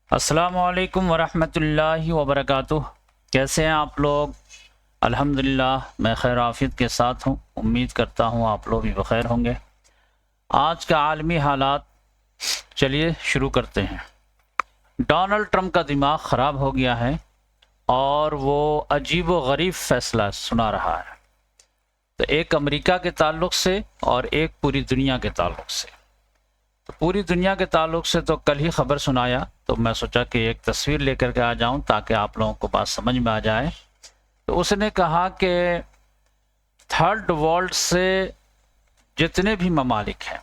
अस्सलामुअलैकुम वरहमतुल्लाहि वबरकातुह। कैसे हैं आप लोग? अल्हम्दुलिल्लाह मैं खैर आफियत के साथ हूँ। उम्मीद करता हूँ आप लोग भी बखैर होंगे। आज का आलमी हालात, चलिए शुरू करते हैं। डोनाल्ड ट्रंप का दिमाग ख़राब हो गया है और वो अजीब व गरीब फैसला सुना रहा है, तो एक अमेरिका के ताल्लुक़ से और एक पूरी दुनिया के ताल्लुक़ से। तो पूरी दुनिया के ताल्लुक़ से तो कल ही खबर सुनाया, तो मैं सोचा कि एक तस्वीर लेकर के आ जाऊं ताकि आप लोगों को बात समझ में आ जाए। तो उसने कहा कि थर्ड वर्ल्ड से जितने भी ममालिक हैं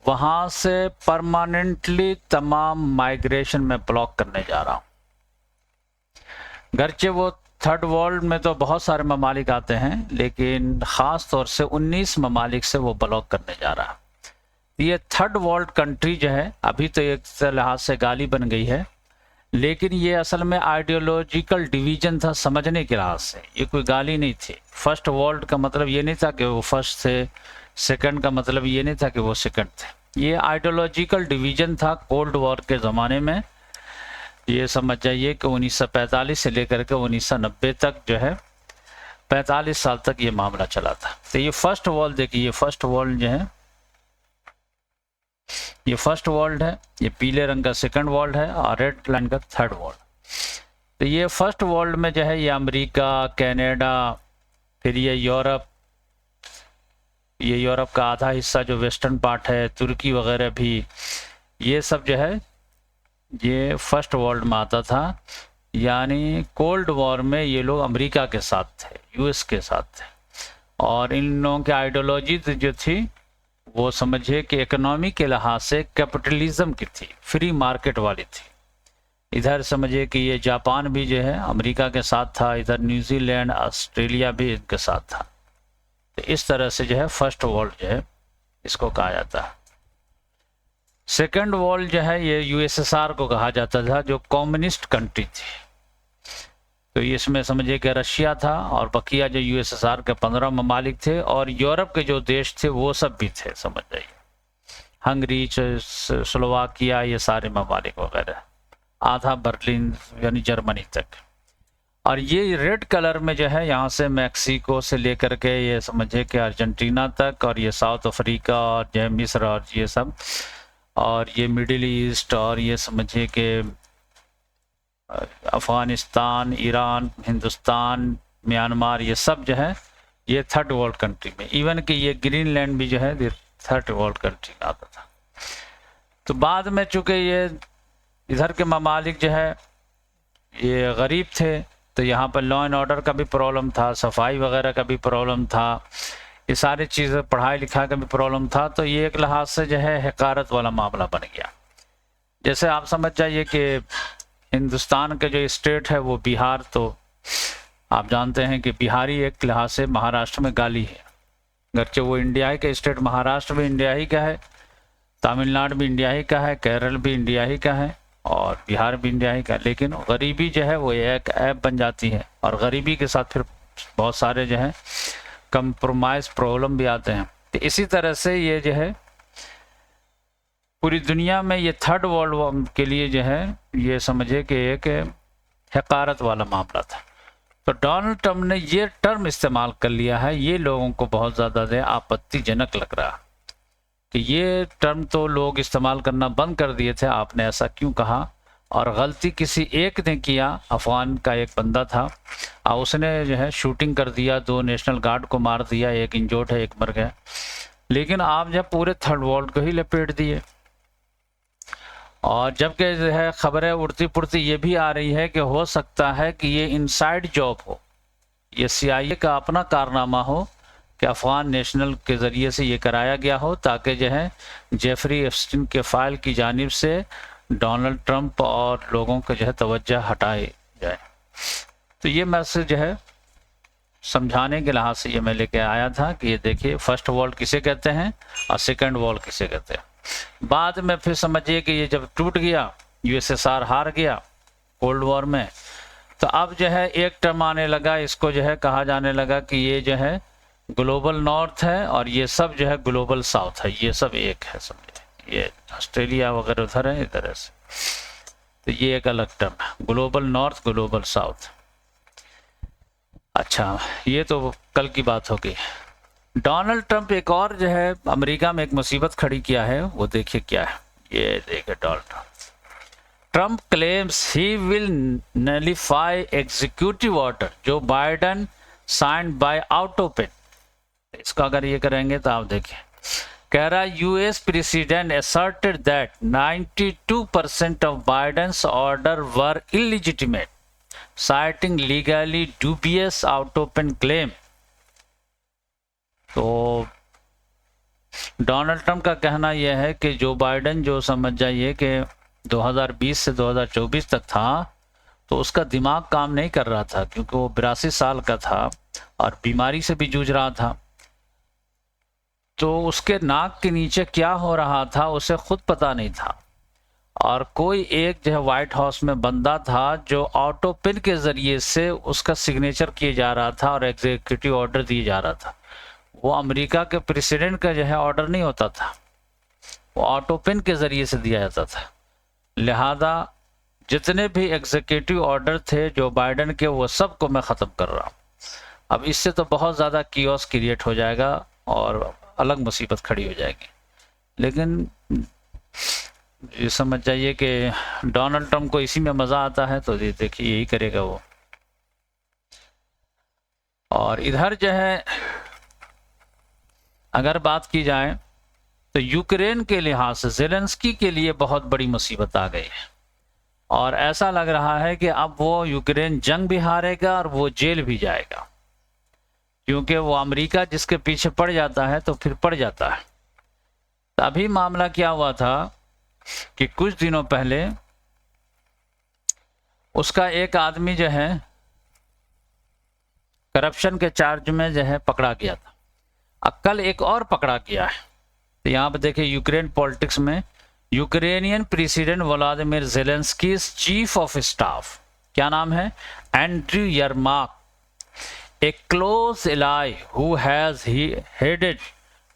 वहाँ से परमानेंटली तमाम माइग्रेशन में ब्लॉक करने जा रहा हूँ। गरचे वो थर्ड वर्ल्ड में तो बहुत सारे ममालिक आते हैं, लेकिन ख़ास तौर से 19 ममालिक से वो ब्लॉक करने जा रहा है। ये थर्ड वर्ल्ड कंट्री जो है अभी तो एक लिहाज से गाली बन गई है, लेकिन ये असल में आइडियोलॉजिकल डिवीजन था समझने के लिहाज से। ये कोई गाली नहीं थी। फर्स्ट वर्ल्ड का मतलब ये नहीं था कि वो फर्स्ट थे, सेकंड का मतलब ये नहीं था कि वो सेकंड थे। ये आइडियोलॉजिकल डिवीजन था कोल्ड वॉर के ज़माने में। ये समझ जाइए कि 1945 से लेकर के 1990 तक जो है 45 साल तक ये मामला चला था। तो ये फर्स्ट वर्ल्ड देखिए, ये फर्स्ट वर्ल्ड जो है, ये फर्स्ट वर्ल्ड है, ये पीले रंग का सेकंड वर्ल्ड है और रेड लाइन का थर्ड वर्ल्ड। तो ये फर्स्ट वर्ल्ड में जो है ये अमेरिका, कनाडा, फिर ये यूरोप का आधा हिस्सा जो वेस्टर्न पार्ट है, तुर्की वगैरह भी, ये सब जो है ये फर्स्ट वर्ल्ड में आता था। यानी कोल्ड वॉर में ये लोग अमेरिका के साथ थे, यूएस के साथ थे, और इन लोगों की आइडियोलॉजी जो थी वो समझिए कि इकोनॉमी के लिहाज से कैपिटलिज्म की थी, फ्री मार्केट वाली थी। इधर समझिए कि ये जापान भी जो है अमेरिका के साथ था, इधर न्यूजीलैंड, ऑस्ट्रेलिया भी इनके साथ था। तो इस तरह से जो है फर्स्ट वर्ल्ड जो है इसको कहा जाता है। सेकंड वर्ल्ड जो है ये यूएसएसआर को कहा जाता था, जो कम्युनिस्ट कंट्री थी। तो इसमें समझिए कि रशिया था और बकिया जो यूएसएसआर के 15 ममालिक थे, और यूरोप के जो देश थे वो सब भी थे, समझ जाइए, हंगरी, स्लोवाकिया, ये सारे ममालिक वगैरह, आधा बर्लिन यानी जर्मनी तक। और ये रेड कलर में जो है यहाँ से मैक्सिको से लेकर के ये समझिए कि अर्जेंटीना तक, और ये साउथ अफ्रीका और जो मिस्र और ये सब, और ये मिडिल ईस्ट, और ये समझिए कि अफ़गानिस्तान, ईरान, हिंदुस्तान, म्यांमार, ये सब जो है ये थर्ड वर्ल्ड कंट्री में। इवन कि ये ग्रीनलैंड भी जो है ये थर्ड वर्ल्ड कंट्री में आता था। तो बाद में चूँकि ये इधर के ममालिक जो है ये गरीब थे, तो यहाँ पर लॉ एंड ऑर्डर का भी प्रॉब्लम था, सफाई वगैरह का भी प्रॉब्लम था, ये सारी चीज़ें, पढ़ाई लिखाई का भी प्रॉब्लम था। तो ये एक लिहाज से जो है हकारत वाला मामला बन गया। जैसे आप समझ जाइए कि हिंदुस्तान के जो स्टेट है वो बिहार, तो आप जानते हैं कि बिहारी एक लिहाज से महाराष्ट्र में गाली है। गरचे वो इंडिया ही का स्टेट, महाराष्ट्र भी इंडिया ही का है, तमिलनाडु भी इंडिया ही का है, केरल भी इंडिया ही का है, और बिहार भी इंडिया ही का है। लेकिन गरीबी जो है वो एक ऐप बन जाती है, और गरीबी के साथ फिर बहुत सारे जो है कंप्रोमाइज़ प्रॉब्लम भी आते हैं। तो इसी तरह से ये जो है पूरी दुनिया में ये थर्ड वर्ल्ड के लिए जो है ये समझिए कि एक हकारत वाला मामला था। तो डोनाल्ड ट्रंप ने ये टर्म इस्तेमाल कर लिया है। ये लोगों को बहुत ज़्यादा आपत्तिजनक लग रहा कि ये टर्म तो लोग इस्तेमाल करना बंद कर दिए थे, आपने ऐसा क्यों कहा? और गलती किसी एक ने किया, अफगान का एक बंदा था, और उसने जो है शूटिंग कर दिया, 2 नेशनल गार्ड को मार दिया, एक इंजोर्ड है, एक मर गया। लेकिन आप जब पूरे थर्ड वर्ल्ड को ही लपेट दिए, और जबकि जो है खबरें उड़ती पुड़ती ये भी आ रही है कि हो सकता है कि ये इनसाइड जॉब हो, ये CIA का अपना कारनामा हो कि अफगान नेशनल के ज़रिए से ये कराया गया हो, ताकि जो है जेफरी एप्स्टीन के फाइल की जानिब से डोनाल्ड ट्रंप और लोगों को जो है तवज्जो हटाई जाए। तो ये मैसेज जो है समझाने के लिहाज से ये मैं लेके आया था कि ये देखिए फर्स्ट वर्ल्ड किसे कहते हैं और सेकंड वर्ल्ड किसे कहते हैं। बाद में फिर समझिए कि ये जब टूट गया, यूएसएसआर हार गया कोल्ड वॉर में, तो अब जो है एक टर्म आने लगा, इसको जो है कहा जाने लगा कि ये जो है ग्लोबल नॉर्थ है और ये सब जो है ग्लोबल साउथ है, ये सब एक है, समझे। ये ऑस्ट्रेलिया वगैरह उधर है, इधर से। तो ये एक अलग टर्म है, ग्लोबल नॉर्थ ग्लोबल साउथ। अच्छा, ये तो कल की बात होगी। डोनाल्ड ट्रंप एक और जो है अमेरिका में एक मुसीबत खड़ी किया है, वो देखिए क्या है। ये देखिए Donald Trump claims he will nullify executive order जो बाइडन साइंड बाय ऑटोपेन। इसको अगर ये करेंगे तो आप देखिए, कह रहा US president asserted that 92% of Biden's order were illegitimate, citing legally dubious auto-pen claim। तो डोनाल्ड ट्रंप का कहना यह है कि जो बाइडन जो समझ जाइए कि 2020 से 2024 तक था, तो उसका दिमाग काम नहीं कर रहा था, क्योंकि वो 82 साल का था और बीमारी से भी जूझ रहा था। तो उसके नाक के नीचे क्या हो रहा था उसे खुद पता नहीं था, और कोई एक जो है व्हाइट हाउस में बंदा था जो ऑटो पिन के जरिए से उसका सिग्नेचर किया जा रहा था और एग्जीक्यूटिव ऑर्डर दिया जा रहा था। वो अमेरिका के प्रेसिडेंट का जो है ऑर्डर नहीं होता था, वो ऑटो पिन के जरिए से दिया जाता था। लिहाजा जितने भी एग्जीक्यूटिव ऑर्डर थे जो बाइडन के, वो सब को मैं ख़त्म कर रहा हूँ। अब इससे तो बहुत ज़्यादा कियोस क्रिएट हो जाएगा और अलग मुसीबत खड़ी हो जाएगी। लेकिन ये समझ जाइए कि डोनाल्ड ट्रंप को इसी में मज़ा आता है, तो ये देखिए यही करेगा वो। और इधर जो है अगर बात की जाए तो यूक्रेन के लिहाज से ज़ेलेंस्की के लिए बहुत बड़ी मुसीबत आ गई है, और ऐसा लग रहा है कि अब वो यूक्रेन जंग भी हारेगा और वो जेल भी जाएगा, क्योंकि वो अमेरिका जिसके पीछे पड़ जाता है तो फिर पड़ जाता है। तो अभी मामला क्या हुआ था कि कुछ दिनों पहले उसका एक आदमी जो है करप्शन के चार्ज में जो है पकड़ा गया था, अब कल एक और पकड़ा गया है। तो यहाँ पर देखिए यूक्रेन पॉलिटिक्स में Ukrainian president Vladimir Zelensky chief of staff, क्या नाम है, Andriy Yermak, a close ally who has headed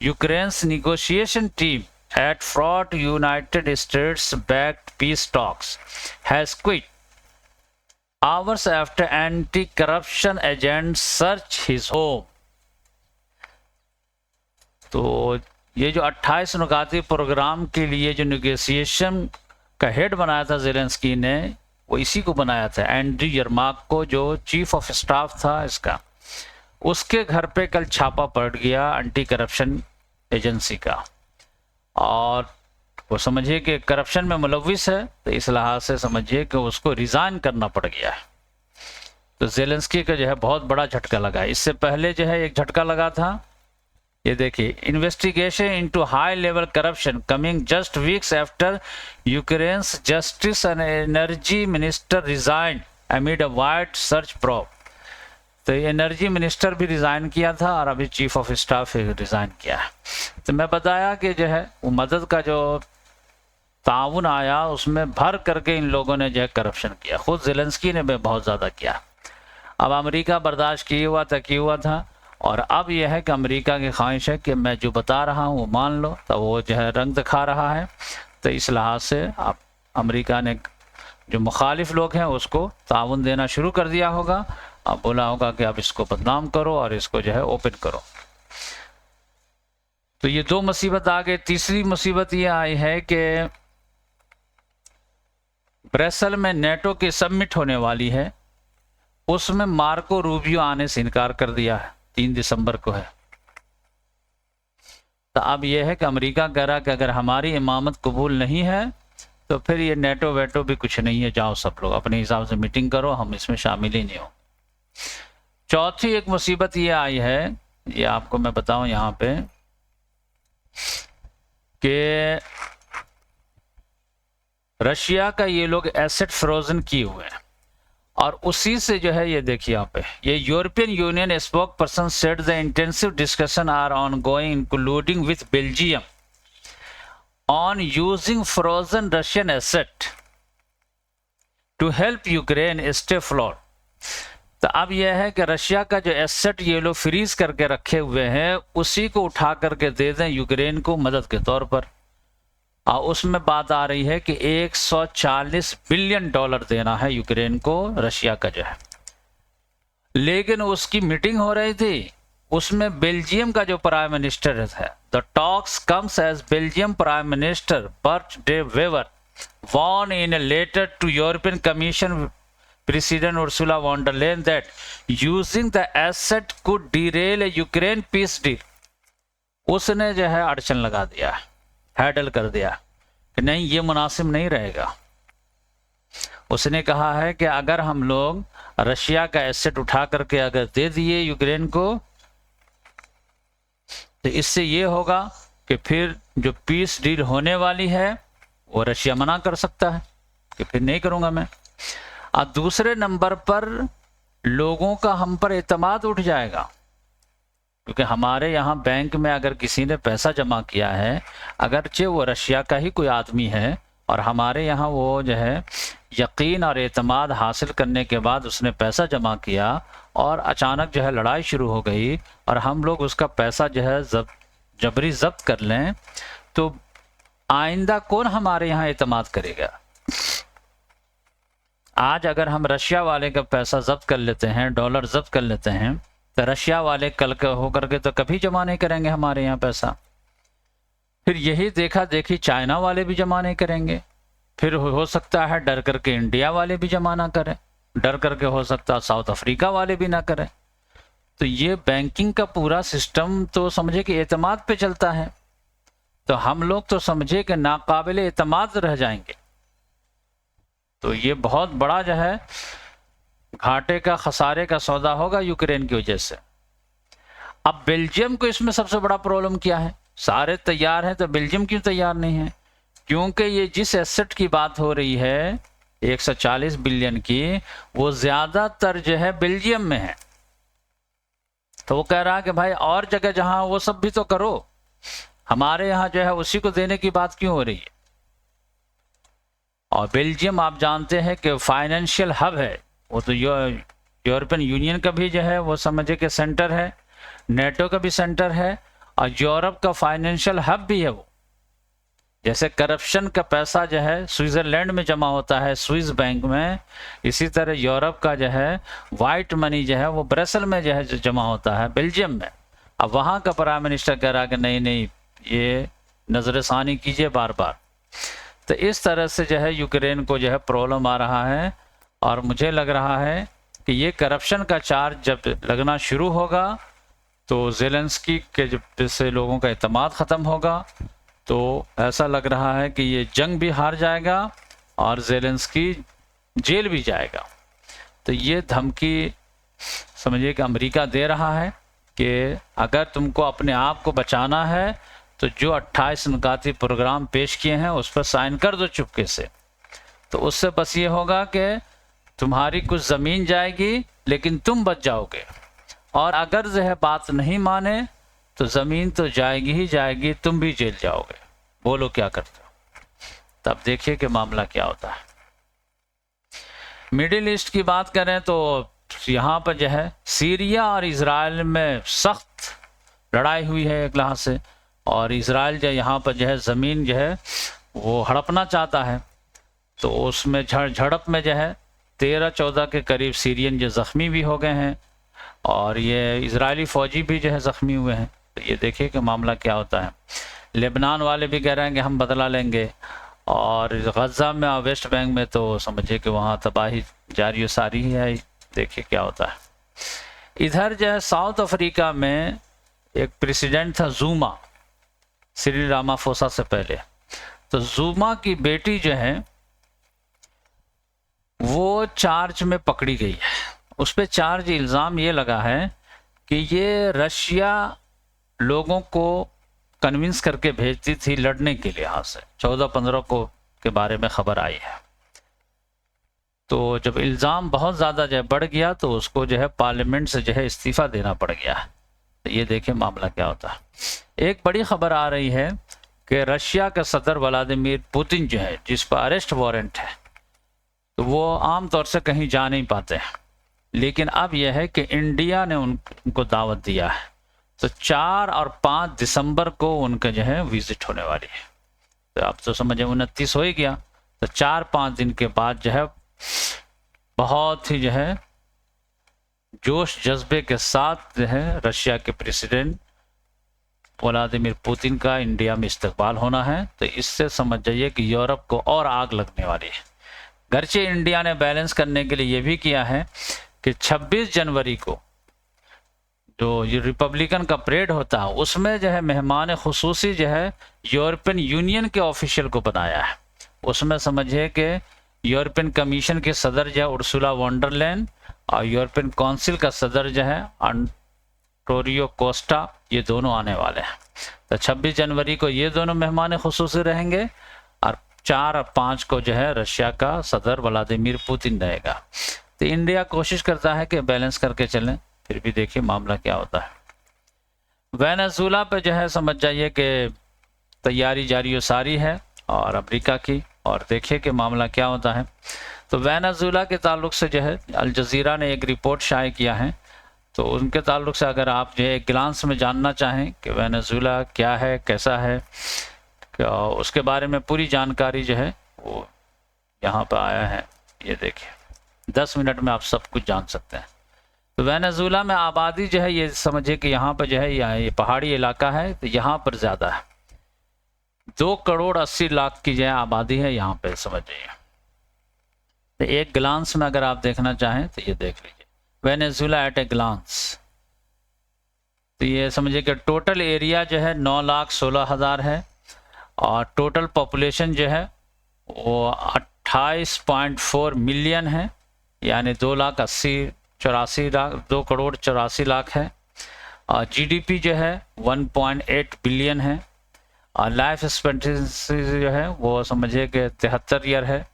Ukraine's negotiation team at fraught United States-backed peace talks, has quit hours after anti-corruption agents search his home। तो ये जो 28 नुकाती programme के लिए जो negotiation का हेड बनाया था ज़ेलेंस्की ने, वो इसी को बनाया था, एंड्री यरमाक को, जो चीफ ऑफ स्टाफ था इसका। उसके घर पे कल छापा पड़ गया एंटी करप्शन एजेंसी का, और वो समझिए कि करप्शन में मुलविस है, तो इस लिहाज से समझिए कि उसको रिज़ाइन करना पड़ गया है। तो ज़ेलेंस्की का जो है बहुत बड़ा झटका लगा। इससे पहले जो है एक झटका लगा था, ये देखिए, investigation into high level corruption coming just weeks after Ukraine's justice and energy minister resign amid a wide search probe. तो एनर्जी मिनिस्टर भी रिज़ाइन किया था और अभी चीफ ऑफ स्टाफ रिज़ाइन किया है। तो मैं बताया कि जो है वो मदद का जो ताउन आया उसमें भर करके इन लोगों ने जो है करप्शन किया, खुद ज़ेलेंस्की ने भी बहुत ज़्यादा किया। अब अमेरिका बर्दाश्त किए हुआ था, और अब यह है कि अमेरिका की ख्वाहिश है कि मैं जो बता रहा हूँ वो मान लो, तो वो जो है रंग दिखा रहा है। तो इस लिहाज से अब अमेरिका ने जो मुखालिफ लोग हैं उसको ताउन देना शुरू कर दिया होगा, अब बोला होगा कि अब इसको बदनाम करो और इसको जो है ओपन करो। तो ये दो मुसीबत आ गई। तीसरी मुसीबत ये आई है कि ब्रसेल में नेटो की समिट होने वाली है, उसमें मार्को रूबियो आने से इनकार कर दिया है, 3 दिसंबर को है। तो अब यह है कि अमेरिका कह रहा कि अगर हमारी इमामत कबूल नहीं है तो फिर ये नेटो वेटो भी कुछ नहीं है, जाओ सब लोग अपने हिसाब से मीटिंग करो, हम इसमें शामिल ही नहीं हो। चौथी एक मुसीबत ये आई है, ये आपको मैं बताऊं यहाँ पे, कि रशिया का ये लोग एसेट फ्रोजन किए हुए हैं, और उसी से जो है ये देखिए यहाँ पे, ये European Union spokesperson said the intensive discussion are ongoing including with Belgium on using frozen Russian asset to help Ukraine stay float. तो अब यह है कि रशिया का जो एसेट ये लोग फ्रीज करके रखे हुए हैं, उसी को उठा करके दे दें यूक्रेन को मदद के तौर पर। और उसमें बात आ रही है कि 140 बिलियन डॉलर देना है यूक्रेन को, रशिया का जो है। लेकिन उसकी मीटिंग हो रही थी, उसमें बेल्जियम का जो प्राइम मिनिस्टर है, the talks comes as Belgium prime minister Bart De Wever warned in a letter to European Commission President Ursula von der Leyen that using the asset could derail a Ukraine peace deal. उसने जो है अड़चन लगा दिया, hadal कर दिया कि नहीं, ये मुनासिब नहीं रहेगा। उसने कहा है कि अगर हम लोग रशिया का एसेट उठा करके अगर दे दिए यूक्रेन को, तो इससे ये होगा कि फिर जो पीस डील होने वाली है वो रशिया मना कर सकता है कि फिर नहीं करूंगा मैं। और दूसरे नंबर पर लोगों का हम पर एतमाद उठ जाएगा, क्योंकि हमारे यहाँ बैंक में अगर किसी ने पैसा जमा किया है, अगरचे वो रशिया का ही कोई आदमी है, और हमारे यहाँ वो जो है यकीन और एतमाद हासिल करने के बाद उसने पैसा जमा किया और अचानक जो है लड़ाई शुरू हो गई और हम लोग उसका पैसा जो है जबरी जब्त कर लें, तो आइंदा कौन हमारे यहाँ एतमाद करेगा। आज अगर हम रशिया वाले का पैसा जब्त कर लेते हैं, डॉलर जब्त कर लेते हैं, तो रशिया वाले कल के होकर के तो कभी जमा नहीं करेंगे हमारे यहाँ पैसा। फिर यही देखा देखी चाइना वाले भी जमा नहीं करेंगे, फिर हो सकता है डर करके इंडिया वाले भी जमा ना करें, डर करके हो सकता है साउथ अफ्रीका वाले भी ना करें। तो ये बैंकिंग का पूरा सिस्टम तो समझे कि एतमाद पे चलता है, तो हम लोग तो समझे कि नाकाबिल एतमाद रह जाएंगे। तो ये बहुत बड़ा जो है घाटे का, खसारे का सौदा होगा यूक्रेन की वजह से। अब बेल्जियम को इसमें सबसे बड़ा प्रॉब्लम क्या है, सारे तैयार हैं तो बेल्जियम क्यों तैयार नहीं है? क्योंकि ये जिस एसेट की बात हो रही है 140 बिलियन की, वो ज्यादातर जो है बेल्जियम में है। तो वो कह रहा है कि भाई और जगह जहां वो सब भी तो करो, हमारे यहाँ जो है उसी को देने की बात क्यों हो रही है। और बेल्जियम आप जानते हैं कि फाइनेंशियल हब है, वो तो यूरोपियन यूनियन का भी जो है वो समझे कि सेंटर है, नेटो का भी सेंटर है, और यूरोप का फाइनेंशियल हब भी है वो। जैसे करप्शन का पैसा जो है स्विट्जरलैंड में जमा होता है स्विस बैंक में, इसी तरह यूरोप का जो है वाइट मनी जो है वो ब्रसेल में जो है जमा होता है बेल्जियम में। अब वहाँ का प्राइम मिनिस्टर कह रहा है कि नहीं नहीं, ये नजरसानी कीजिए बार बार। तो इस तरह से जो है यूक्रेन को जो है प्रॉब्लम आ रहा है, और मुझे लग रहा है कि ये करप्शन का चार्ज जब लगना शुरू होगा तो ज़ेलेंस्की के जब से लोगों का एतमाद ख़त्म होगा, तो ऐसा लग रहा है कि ये जंग भी हार जाएगा और ज़ेलेंस्की जेल भी जाएगा। तो ये धमकी समझिए कि अमेरिका दे रहा है कि अगर तुमको अपने आप को बचाना है तो जो 28 नुकाती प्रोग्राम पेश किए हैं उस पर साइन कर दो चुपके से। तो उससे बस ये होगा कि तुम्हारी कुछ ज़मीन जाएगी लेकिन तुम बच जाओगे, और अगर जो है बात नहीं माने तो ज़मीन तो जाएगी ही जाएगी, तुम भी जेल जाओगे। बोलो क्या करते हो? तब देखिए कि मामला क्या होता है। मिडिल ईस्ट की बात करें तो यहाँ पर जो है सीरिया और इजराइल में सख्त लड़ाई हुई है एक लिहाज से, और इजराइल जो यहाँ पर जो है ज़मीन जो है वो हड़पना चाहता है। तो उसमें झड़प में जो है 13-14 के करीब सीरियन जो ज़ख्मी भी हो गए हैं, और ये इजरायली फ़ौजी भी जो है ज़ख्मी हुए हैं। तो ये देखिए कि मामला क्या होता है। लेबनान वाले भी कह रहे हैं कि हम बदला लेंगे, और गज़ा में और वेस्ट बैंक में तो समझिए कि वहाँ तबाही जारी सारी ही है। देखिए क्या होता है। इधर जो है साउथ अफ्रीका में एक प्रेसिडेंट था ज़ूमा, सिरिल रामाफोसा से पहले। तो ज़ूमा की बेटी जो है वो चार्ज में पकड़ी गई है। उस पर चार्ज इल्ज़ाम ये लगा है कि ये रशिया लोगों को कन्विंस करके भेजती थी लड़ने के लिहाज से। 14-15 को के बारे में खबर आई है। तो जब इल्ज़ाम बहुत ज़्यादा जो है बढ़ गया तो उसको जो है पार्लियामेंट से जो है इस्तीफ़ा देना पड़ गया। तो ये देखें मामला क्या होता है। एक बड़ी खबर आ रही है कि रशिया के सदर व्लादिमीर पुतिन जो है, जिस पर अरेस्ट वारंट है, तो वो आम तौर से कहीं जा नहीं पाते हैं, लेकिन अब यह है कि इंडिया ने उनको दावत दिया है। तो 4 और 5 दिसंबर को उनका जो है विजिट होने वाली है। तो आप तो समझे 29 हो ही गया। तो 4-5 दिन के बाद जो है बहुत ही जो है जोश जज्बे के साथ जो है रशिया के प्रेसिडेंट व्लादिमीर पुतिन का इंडिया में इस्तकबाल होना है। तो इससे समझ जाइए कि यूरोप को और आग लगने वाली है। गर्चे इंडिया ने बैलेंस करने के लिए ये भी किया है कि 26 जनवरी को जो ये रिपब्लिकन का परेड होता है उसमें जो है मेहमान खुसूसी जो है यूरोपियन यूनियन के ऑफिशियल को बनाया है। उसमें समझिए कि यूरोपियन कमीशन के सदर जो है उर्सुला वॉन्डरलैंड और यूरोपियन काउंसिल का सदर जो है एंटोनियो कोस्टा, ये दोनों आने वाले हैं। तो 26 जनवरी को ये दोनों मेहमान खुसूसी रहेंगे और 4 और 5 को जो है रशिया का सदर व्लादिमीर पुतिन रहेगा। तो इंडिया कोशिश करता है कि बैलेंस करके चलें, फिर भी देखिए मामला क्या होता है। वेनेजुएला पे जो है समझ जाइए कि तैयारी जारी सारी है और अमेरिका की, और देखिए कि मामला क्या होता है। तो वेनेजुएला के ताल्लुक से जो है अल जजीरा ने एक रिपोर्ट शाये किया है। तो उनके ताल्लुक से अगर आप जो है एक ग्लांस में जानना चाहें कि वेनेजुएला क्या है, कैसा है, उसके बारे में पूरी जानकारी जो है वो यहाँ पर आया है। ये देखिए 10 मिनट में आप सब कुछ जान सकते हैं। तो वेनेजुएला में आबादी जो है ये समझिए कि यहाँ पर जो है ये पहाड़ी इलाका है, तो यहाँ पर ज़्यादा है। 2 करोड़ 80 लाख की जो है आबादी है यहाँ पे, समझिए। तो एक ग्लांस में अगर आप देखना चाहें तो ये देख लीजिए वेनेजुएला एट ए ग्लांस। तो ये समझिए कि टोटल एरिया जो है 9,16,000 है और टोटल पॉपुलेशन जो है वो 28.4 मिलियन है, यानी 2 करोड़ 84 लाख है। और जीडीपी जो है 1.8 बिलियन है और लाइफ एक्सपेक्टेंसी जो है वो समझिए कि 73 ईयर है।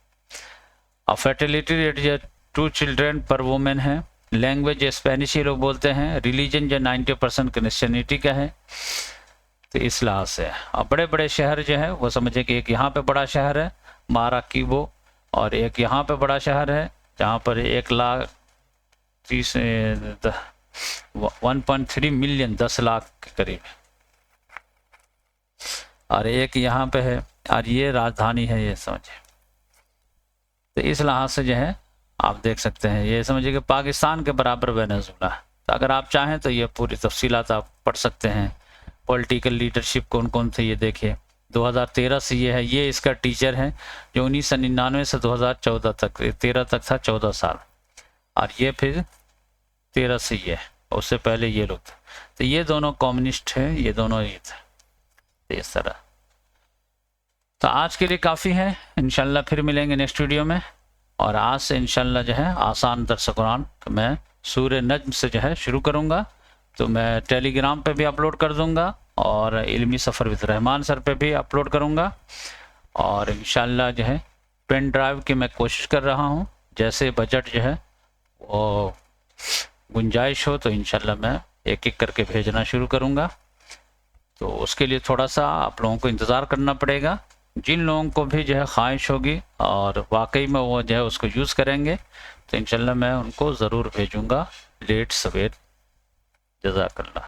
और फर्टिलिटी रेट जो 2 चिल्ड्रेन पर वुमेन है। लैंग्वेज स्पेनिश ही लोग बोलते हैं। रिलीजन जो 90% क्रिश्चियनिटी का है। तो इस लिहाज से और बड़े बड़े शहर जो है वो समझिए कि एक यहाँ पे बड़ा शहर है माराकीबो, और एक यहाँ पे बड़ा शहर है जहाँ पर 1.3 मिलियन 10 लाख के करीब, और एक यहाँ पे है और ये राजधानी है, ये समझिए। तो इस लिहाज से जो है आप देख सकते हैं, ये समझिए कि पाकिस्तान के बराबर वेनेजुएला। तो अगर आप चाहें तो ये पूरी तफसीलात आप पढ़ सकते हैं। पॉलिटिकल लीडरशिप कौन कौन थे ये देखिए। 2013 से ये है, ये इसका टीचर है जो 1999 से 2014 तक, 13 तक था 14 साल, और ये फिर 13 से ये, उससे पहले ये लोग थे। तो ये दोनों कम्युनिस्ट हैं, ये दोनों ये थे इस तरह। तो आज के लिए काफ़ी है, इंशाल्लाह फिर मिलेंगे नेक्स्ट वीडियो में। और आज से इंशाल्लाह जो है आसान दर्स कुरान मैं सूरह नज्म से जो है शुरू करूँगा। तो मैं टेलीग्राम पे भी अपलोड कर दूँगा और इल्मी सफ़र विद रहमान सर पे भी अपलोड करूँगा। और इंशाल्लाह जो है पेन ड्राइव की मैं कोशिश कर रहा हूँ, जैसे बजट जो है वो गुंजाइश हो तो इंशाल्लाह मैं एक एक करके भेजना शुरू करूँगा। तो उसके लिए थोड़ा सा आप लोगों को इंतज़ार करना पड़ेगा। जिन लोगों को भी जो है ख्वाहिश होगी और वाकई में वो जो है उसको यूज़ करेंगे तो इंशाल्लाह मैं उनको ज़रूर भेजूँगा लेट सवेर। जज़ाकल्लाह।